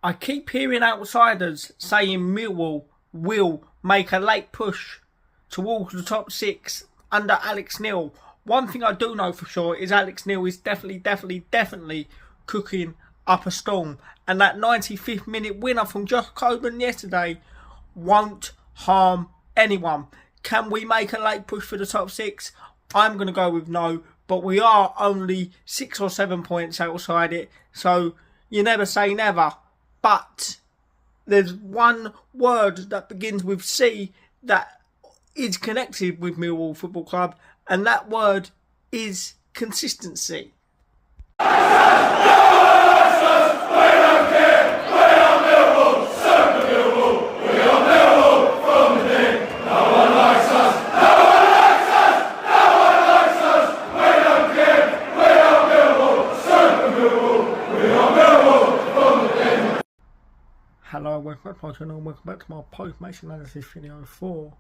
I keep hearing outsiders saying Millwall will make a late push towards the top six under Alex Neil. One thing I do know for sure is Alex Neil is definitely cooking up a storm. And that 95th minute winner from Josh Coburn yesterday won't harm anyone. Can we make a late push for the top six? I'm going to go with no. But we are only 6 or 7 points outside it. So you never say never. But there's one word that begins with C that is connected with Millwall Football Club, and that word is consistency. Hello, welcome back to my channel and welcome back to my post-match analysis video for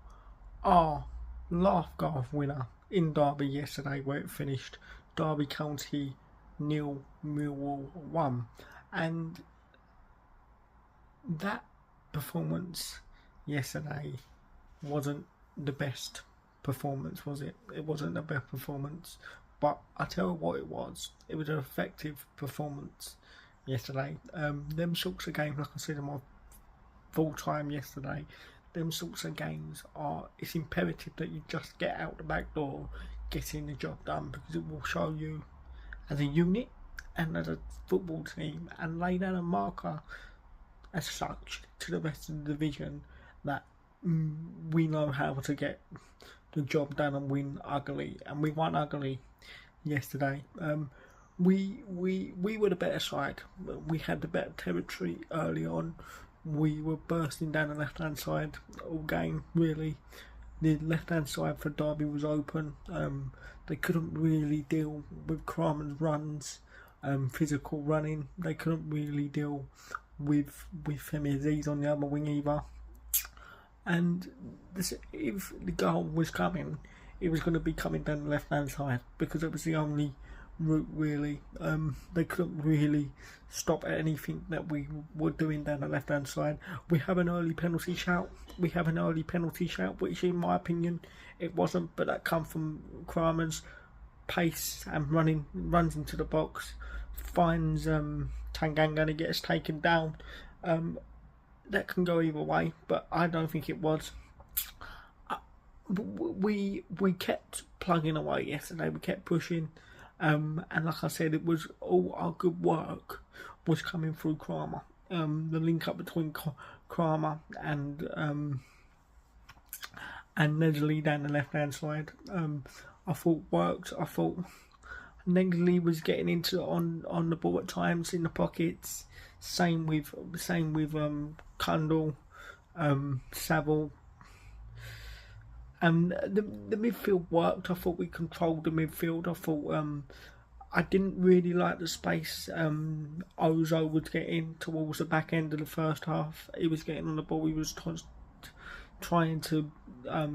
our laugh golf winner in Darby yesterday, where it finished Derby County 0, Millwall 1. And that performance yesterday wasn't the best performance, was it? It wasn't the best performance, but I tell you what it was. It was an effective performance yesterday. Them sorts of games, like I said in my full time yesterday, them sorts of games it's imperative that you just get out the back door, getting the job done, because it will show you as a unit and as a football team and lay down a marker as such to the rest of the division that we know how to get the job done and win ugly, and we won ugly yesterday. We were the better side. We had the better territory early on. We were bursting down the left-hand side all game, really. The left-hand side for Darby was open. They couldn't really deal with Kramer's runs, physical running. They couldn't really deal with Femi Aziz on the other wing either. And if the goal was coming, it was going to be coming down the left-hand side, because it was the only route really. They couldn't really stop at anything that we were doing down the left hand side. We have an early penalty shout, which in my opinion it wasn't, but that come from Kramer's pace and runs into the box, finds Tanganga and gets taken down. That can go either way, but I don't think it was. We kept plugging away yesterday. We kept pushing. And like I said, it was all our good work was coming through Kramer. The link up between Kramer and Nedley down the left hand side, I thought worked. I thought Nedley was getting into on the ball at times in the pockets. Same with Kundal, Saville. And the midfield worked. I thought we controlled the midfield. I thought I didn't really like the space Ozo was getting towards the back end of the first half. He was getting on the ball. He was trying to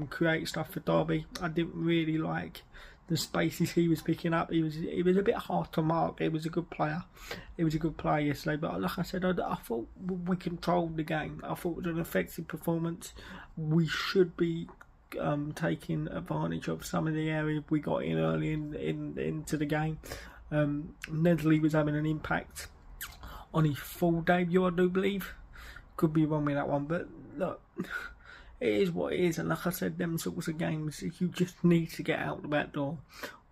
create stuff for Darby. I didn't really like the spaces he was picking up. He was a bit hard to mark. He was a good player. He was a good player yesterday. But like I said, I thought we controlled the game. I thought it was an effective performance. We should be taking advantage of some of the areas we got in early into the game. Nedley was having an impact on his full debut, I do believe. Could be wrong with that one, but look, it is what it is. And like I said, them sorts of games, you just need to get out the back door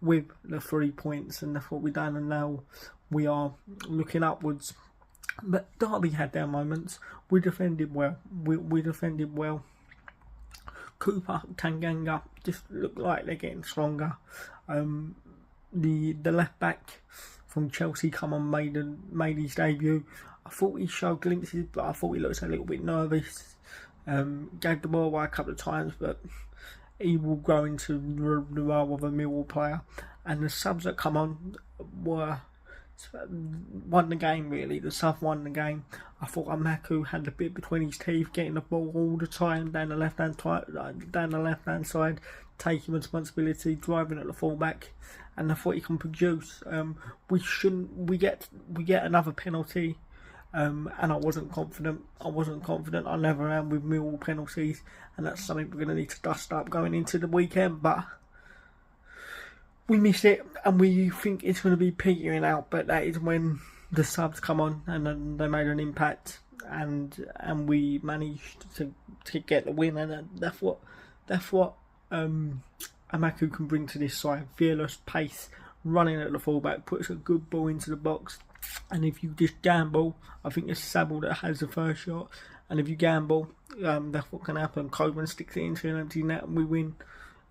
with the 3 points, and that's what we've done. And now we are looking upwards. But Darby had their moments. We defended well. We defended well. Cooper, Tanganga just look like they're getting stronger. The left back from Chelsea come on, made his debut. I thought he showed glimpses, but I thought he looked a little bit nervous. Gave the ball away a couple of times, but he will grow into the role of a Millwall player. And the subs that come on won the game really. The sub won the game. I thought Amaku had the bit between his teeth, getting the ball all the time down the left hand side, taking responsibility, driving at the fullback, and I thought he can produce. We get another penalty. and I wasn't confident. I never am with Millwall penalties, and that's something we're going to need to dust up going into the weekend. But we miss it, and we think it's going to be petering out. But that is when the subs come on, and then they made an impact, and we managed to get the win, and that's what Amaku can bring to this side. Fearless pace, running at the fullback, puts a good ball into the box. And if you just gamble, I think it's Sabble that has the first shot. And if you gamble, that's what can happen. Coburn sticks it into an empty net and we win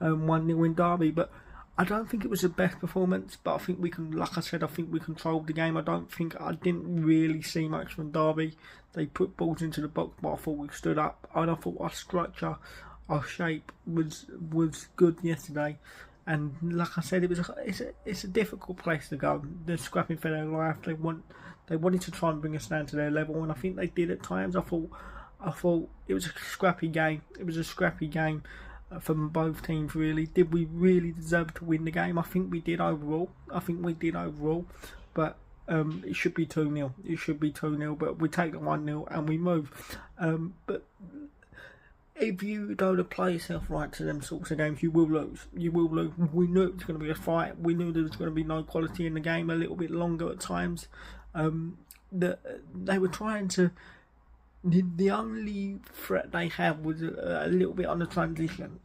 1-0 in Darby. But I don't think it was the best performance. But I think we can, like I said, I think we controlled the game. I didn't really see much from Darby. They put balls into the box, but I thought we stood up. And I thought our structure, our shape was good yesterday. And like I said, it's a difficult place to go. They're scrapping for their life. They wanted to try and bring us down to their level, and I think they did at times. I thought it was a scrappy game. It was a scrappy game from both teams. Really, did we really deserve to win the game? I think we did overall. But it should be 2-0. It should be 2-0. But we take the 1-0 and we move. But if you don't apply yourself right to them sorts of games, you will lose. We knew it was going to be a fight. We knew there was going to be no quality in the game, a little bit longer at times. They were trying to... The only threat they had was a little bit on the transition.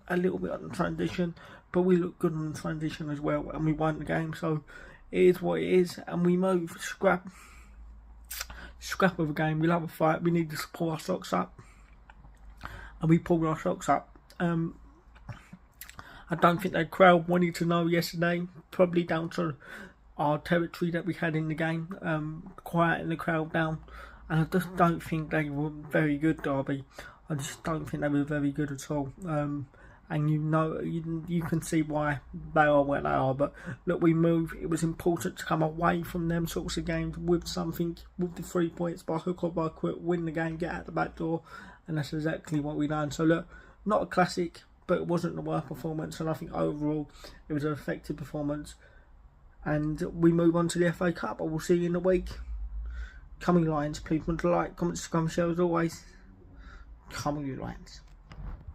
But we looked good on the transition as well, and we won the game. So it is what it is, and we move. Scrap of a game. We love a fight. We need to pull our socks up. And we pulled our socks up. I don't think the crowd wanted to know yesterday, probably down to our territory that we had in the game, quieting the crowd down. And I just don't think they were very good, Darby. I just don't think they were very good at all. And you can see why they are where they are. But look, we move. It was important to come away from them sorts of games with something, with the 3 points by hook or by crook, win the game, get out the back door. And that's exactly what we done. So look, not a classic, but it wasn't the worst performance. And I think overall, it was an effective performance. And we move on to the FA Cup. I will see you in a week. Coming Lions, please want to like, comment, subscribe, share as always. Come on, you Lions.